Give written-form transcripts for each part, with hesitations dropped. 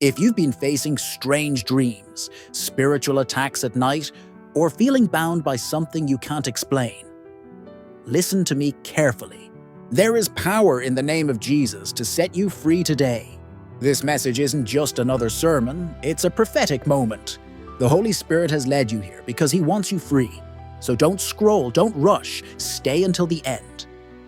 If you've been facing strange dreams, spiritual attacks at night, or feeling bound by something you can't explain, listen to me carefully. There is power in the name of Jesus to set you free today. This message isn't just another sermon, it's a prophetic moment. The Holy Spirit has led you here because He wants you free. So don't scroll, don't rush, stay until the end.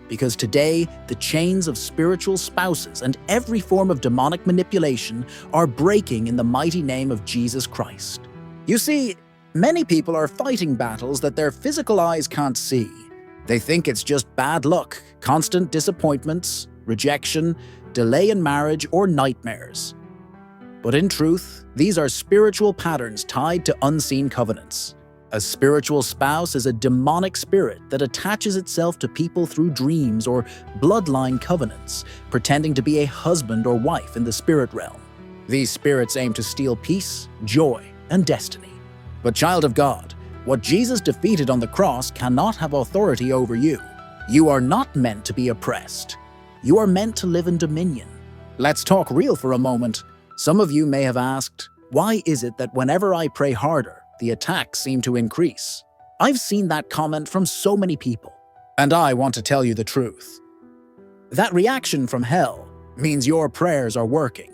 Because today, the chains of spiritual spouses and every form of demonic manipulation are breaking in the mighty name of Jesus Christ. You see, many people are fighting battles that their physical eyes can't see. They think it's just bad luck, constant disappointments, rejection, delay in marriage, or nightmares. But in truth, these are spiritual patterns tied to unseen covenants. A spiritual spouse is a demonic spirit that attaches itself to people through dreams or bloodline covenants, pretending to be a husband or wife in the spirit realm. These spirits aim to steal peace, joy, and destiny. But child of God, what Jesus defeated on the cross cannot have authority over you. You are not meant to be oppressed. You are meant to live in dominion. Let's talk real for a moment. Some of you may have asked, why is it that whenever I pray harder, the attacks seem to increase? I've seen that comment from so many people, and I want to tell you the truth. That reaction from hell means your prayers are working.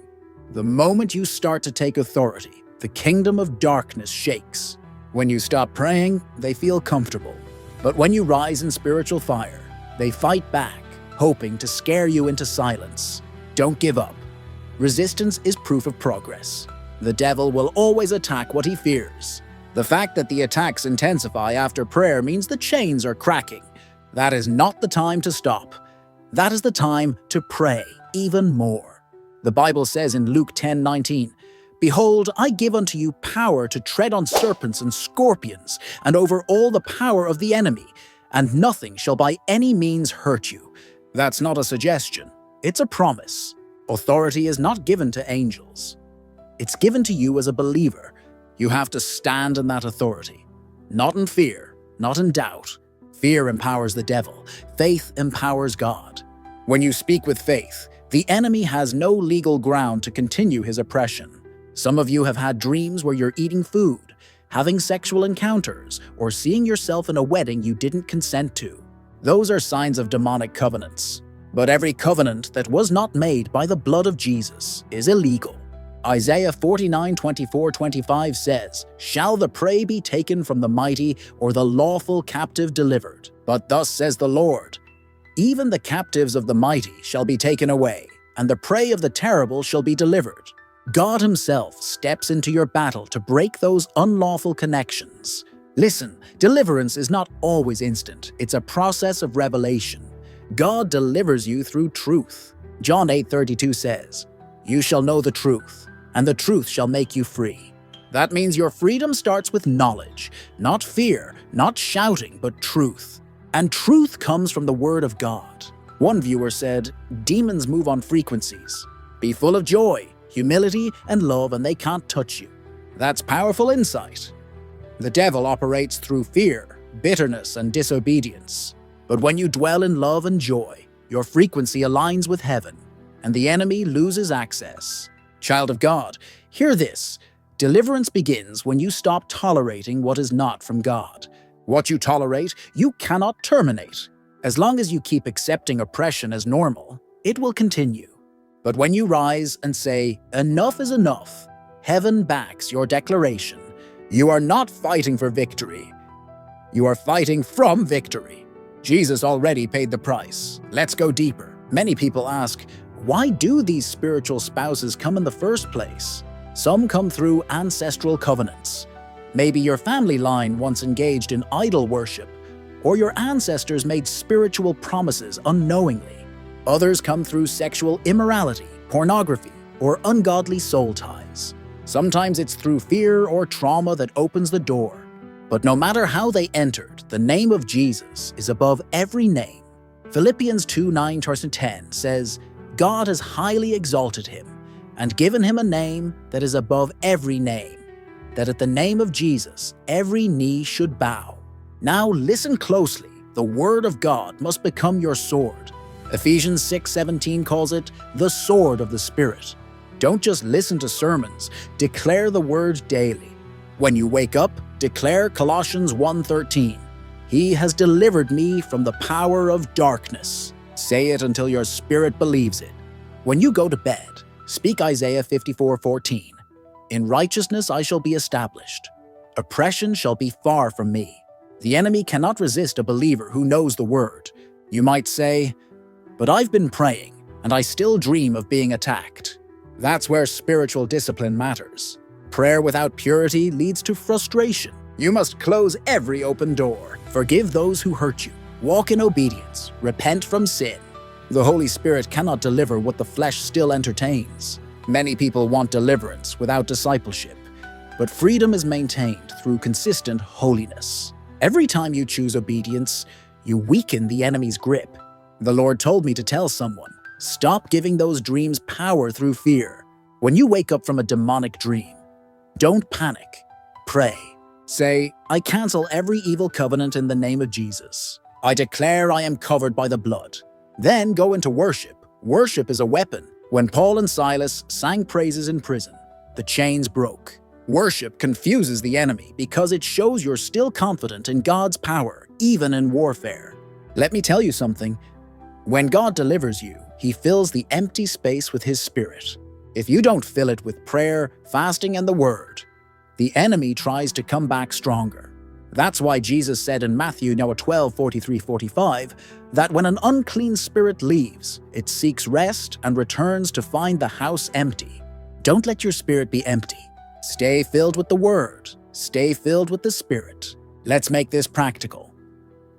The moment you start to take authority, the kingdom of darkness shakes. When you stop praying, they feel comfortable. But when you rise in spiritual fire, they fight back, hoping to scare you into silence. Don't give up. Resistance is proof of progress. The devil will always attack what he fears. The fact that the attacks intensify after prayer means the chains are cracking. That is not the time to stop. That is the time to pray even more. The Bible says in Luke 10:19, "Behold, I give unto you power to tread on serpents and scorpions, and over all the power of the enemy, and nothing shall by any means hurt you." That's not a suggestion, it's a promise. Authority is not given to angels. It's given to you as a believer. You have to stand in that authority. Not in fear, not in doubt. Fear empowers the devil. Faith empowers God. When you speak with faith, the enemy has no legal ground to continue his oppression. Some of you have had dreams where you're eating food, having sexual encounters, or seeing yourself in a wedding you didn't consent to. Those are signs of demonic covenants. But every covenant that was not made by the blood of Jesus is illegal. Isaiah 49:24-25 says, "Shall the prey be taken from the mighty, or the lawful captive delivered? But thus says the Lord, even the captives of the mighty shall be taken away, and the prey of the terrible shall be delivered." God Himself steps into your battle to break those unlawful connections. Listen, deliverance is not always instant. It's a process of revelation. God delivers you through truth. John 8:32 says, "You shall know the truth, and the truth shall make you free." That means your freedom starts with knowledge, not fear, not shouting, but truth. And truth comes from the Word of God. One viewer said, "Demons move on frequencies. Be full of joy, humility, and love, and they can't touch you." That's powerful insight. The devil operates through fear, bitterness, and disobedience. But when you dwell in love and joy, your frequency aligns with heaven, and the enemy loses access. Child of God, hear this. Deliverance begins when you stop tolerating what is not from God. What you tolerate, you cannot terminate. As long as you keep accepting oppression as normal, it will continue. But when you rise and say, "Enough is enough," heaven backs your declaration. You are not fighting for victory. You are fighting from victory. Jesus already paid the price. Let's go deeper. Many people ask, why do these spiritual spouses come in the first place? Some come through ancestral covenants. Maybe your family line once engaged in idol worship, or your ancestors made spiritual promises unknowingly. Others come through sexual immorality, pornography, or ungodly soul ties. Sometimes it's through fear or trauma that opens the door. But no matter how they entered, the name of Jesus is above every name. Philippians 2:9-10 says, "God has highly exalted Him and given Him a name that is above every name, that at the name of Jesus every knee should bow." Now listen closely. The Word of God must become your sword. Ephesians 6:17 calls it the sword of the Spirit. Don't just listen to sermons, declare the word daily. When you wake up, declare Colossians 1:13. He has delivered me from the power of darkness. Say it until your spirit believes it. When you go to bed, speak Isaiah 54:14. In righteousness I shall be established. Oppression shall be far from me. The enemy cannot resist a believer who knows the word. You might say, but I've been praying, and I still dream of being attacked. That's where spiritual discipline matters. Prayer without purity leads to frustration. You must close every open door. Forgive those who hurt you. Walk in obedience. Repent from sin. The Holy Spirit cannot deliver what the flesh still entertains. Many people want deliverance without discipleship, but freedom is maintained through consistent holiness. Every time you choose obedience, you weaken the enemy's grip. The Lord told me to tell someone, stop giving those dreams power through fear. When you wake up from a demonic dream, don't panic. Pray. Say, I cancel every evil covenant in the name of Jesus. I declare I am covered by the blood. Then go into worship. Worship is a weapon. When Paul and Silas sang praises in prison, the chains broke. Worship confuses the enemy because it shows you're still confident in God's power, even in warfare. Let me tell you something. When God delivers you, He fills the empty space with His Spirit. If you don't fill it with prayer, fasting, and the Word, the enemy tries to come back stronger. That's why Jesus said in Matthew 12:43-45 that when an unclean spirit leaves, it seeks rest and returns to find the house empty. Don't let your spirit be empty. Stay filled with the Word. Stay filled with the Spirit. Let's make this practical.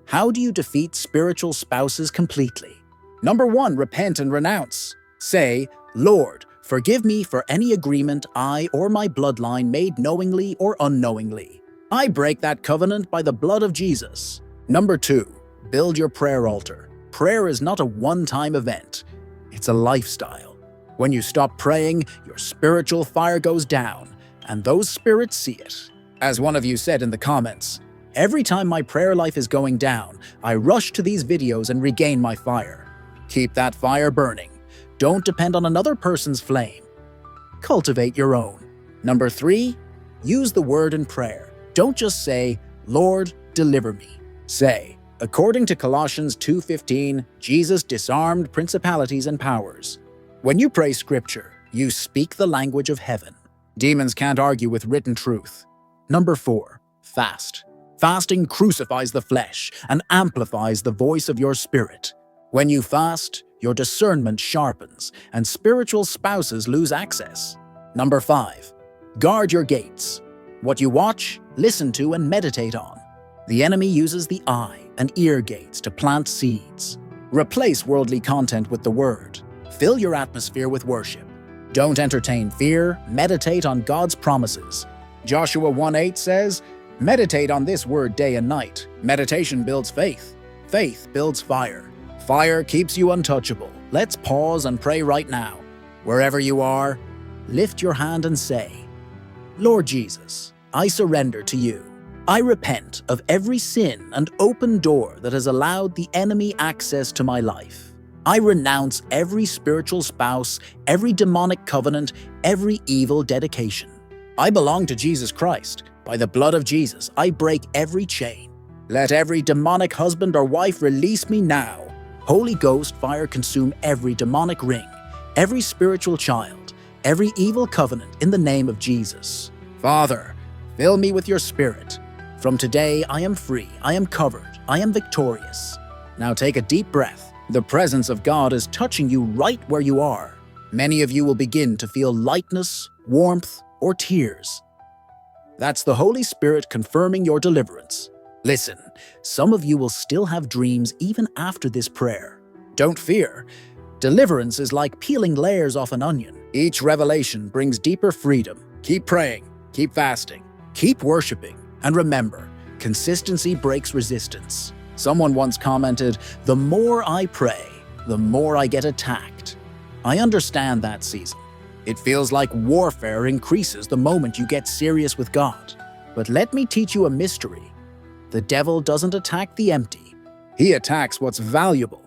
How do you defeat spiritual spouses completely? Number 1, repent and renounce. Say, Lord, forgive me for any agreement I or my bloodline made knowingly or unknowingly. I break that covenant by the blood of Jesus. Number 2, build your prayer altar. Prayer is not a one-time event. It's a lifestyle. When you stop praying, your spiritual fire goes down, and those spirits see it. As one of you said in the comments, every time my prayer life is going down, I rush to these videos and regain my fire. Keep that fire burning. Don't depend on another person's flame. Cultivate your own. Number 3, use the word in prayer. Don't just say, Lord, deliver me. Say, according to Colossians 2:15, Jesus disarmed principalities and powers. When you pray scripture, you speak the language of heaven. Demons can't argue with written truth. Number 4, fast. Fasting crucifies the flesh and amplifies the voice of your spirit. When you fast, your discernment sharpens and spiritual spouses lose access. Number 5, guard your gates. What you watch, listen to, and meditate on. The enemy uses the eye and ear gates to plant seeds. Replace worldly content with the word. Fill your atmosphere with worship. Don't entertain fear, meditate on God's promises. Joshua 1:8 says, meditate on this word day and night. Meditation builds faith. Faith builds fire. Fire keeps you untouchable. Let's pause and pray right now. Wherever you are, lift your hand and say, Lord Jesus, I surrender to you. I repent of every sin and open door that has allowed the enemy access to my life. I renounce every spiritual spouse, every demonic covenant, every evil dedication. I belong to Jesus Christ. By the blood of Jesus, I break every chain. Let every demonic husband or wife release me now. Holy Ghost fire consume every demonic ring, every spiritual child, every evil covenant in the name of Jesus. Father, fill me with your spirit. From today, I am free, I am covered, I am victorious. Now take a deep breath. The presence of God is touching you right where you are. Many of you will begin to feel lightness, warmth, or tears. That's the Holy Spirit confirming your deliverance. Listen, some of you will still have dreams even after this prayer. Don't fear. Deliverance is like peeling layers off an onion. Each revelation brings deeper freedom. Keep praying, keep fasting, keep worshiping, and remember, consistency breaks resistance. Someone once commented, the more I pray, the more I get attacked. I understand that season. It feels like warfare increases the moment you get serious with God. But let me teach you a mystery. The devil doesn't attack the empty. He attacks what's valuable.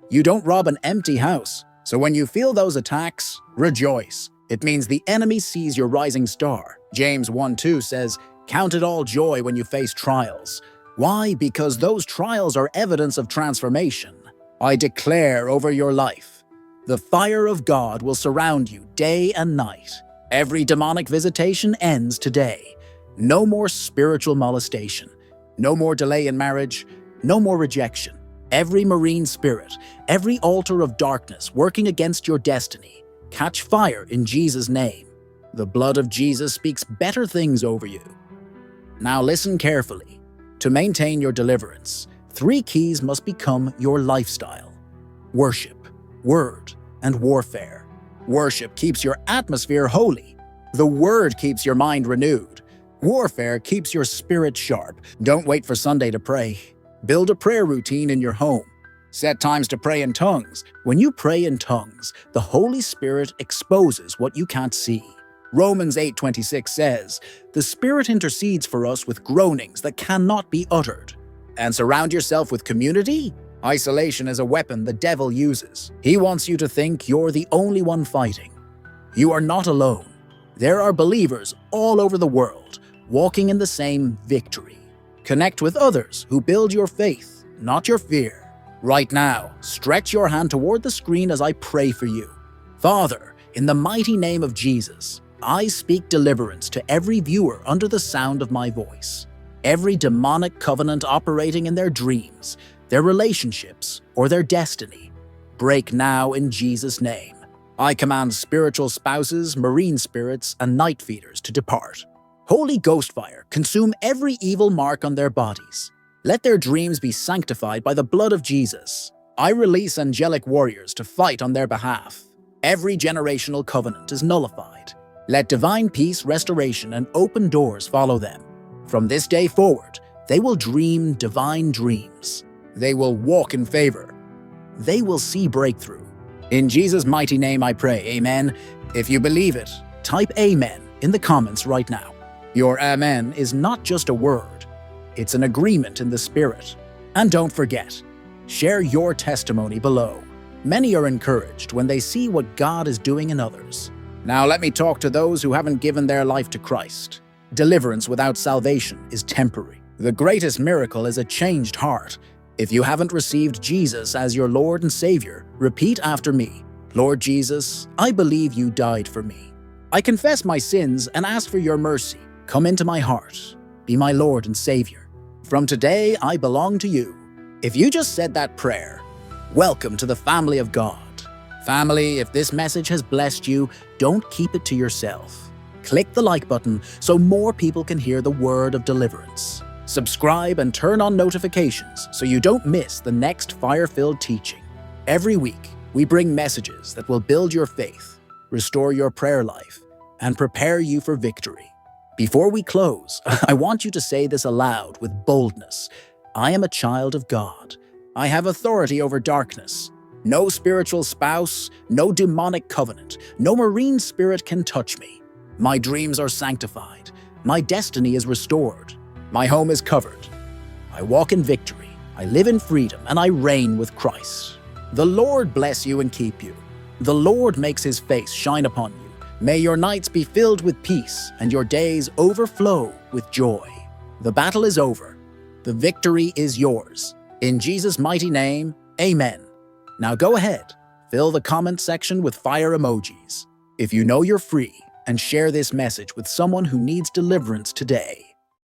You don't rob an empty house. So when you feel those attacks, rejoice. It means the enemy sees your rising star. James 1:2 says, "Count it all joy when you face trials." Why? Because those trials are evidence of transformation. I declare over your life, the fire of God will surround you day and night. Every demonic visitation ends today. No more spiritual molestation. No more delay in marriage. No more rejection. Every marine spirit, every altar of darkness working against your destiny, catch fire in Jesus' name. The blood of Jesus speaks better things over you. Now listen carefully. To maintain your deliverance, 3 keys must become your lifestyle: worship, word, and warfare. Worship keeps your atmosphere holy. The word keeps your mind renewed. Warfare keeps your spirit sharp. Don't wait for Sunday to pray. Build a prayer routine in your home. Set times to pray in tongues. When you pray in tongues, the Holy Spirit exposes what you can't see. Romans 8:26 says, "The Spirit intercedes for us with groanings that cannot be uttered." And surround yourself with community? Isolation is a weapon the devil uses. He wants you to think you're the only one fighting. You are not alone. There are believers all over the world walking in the same victory. Connect with others who build your faith, not your fear. Right now, stretch your hand toward the screen as I pray for you. Father, in the mighty name of Jesus, I speak deliverance to every viewer under the sound of my voice. Every demonic covenant operating in their dreams, their relationships, or their destiny, break now in Jesus' name. I command spiritual spouses, marine spirits, and night feeders to depart. Holy Ghost fire, consume every evil mark on their bodies. Let their dreams be sanctified by the blood of Jesus. I release angelic warriors to fight on their behalf. Every generational covenant is nullified. Let divine peace, restoration, and open doors follow them. From this day forward, they will dream divine dreams. They will walk in favor. They will see breakthrough. In Jesus' mighty name I pray, amen. If you believe it, type amen in the comments right now. Your amen is not just a word, it's an agreement in the Spirit. And don't forget, share your testimony below. Many are encouraged when they see what God is doing in others. Now let me talk to those who haven't given their life to Christ. Deliverance without salvation is temporary. The greatest miracle is a changed heart. If you haven't received Jesus as your Lord and Savior, repeat after me. Lord Jesus, I believe you died for me. I confess my sins and ask for your mercy. Come into my heart. Be my Lord and Savior. From today, I belong to you. If you just said that prayer, welcome to the family of God. Family, if this message has blessed you, don't keep it to yourself. Click the like button so more people can hear the word of deliverance. Subscribe and turn on notifications so you don't miss the next fire-filled teaching. Every week, we bring messages that will build your faith, restore your prayer life, and prepare you for victory. Before we close, I want you to say this aloud with boldness. I am a child of God. I have authority over darkness. No spiritual spouse, no demonic covenant, no marine spirit can touch me. My dreams are sanctified. My destiny is restored. My home is covered. I walk in victory. I live in freedom, and I reign with Christ. The Lord bless you and keep you. The Lord makes his face shine upon you. May your nights be filled with peace and your days overflow with joy. The battle is over. The victory is yours. In Jesus' mighty name, amen. Now go ahead, fill the comment section with fire emojis. If you know you're free, and share this message with someone who needs deliverance today.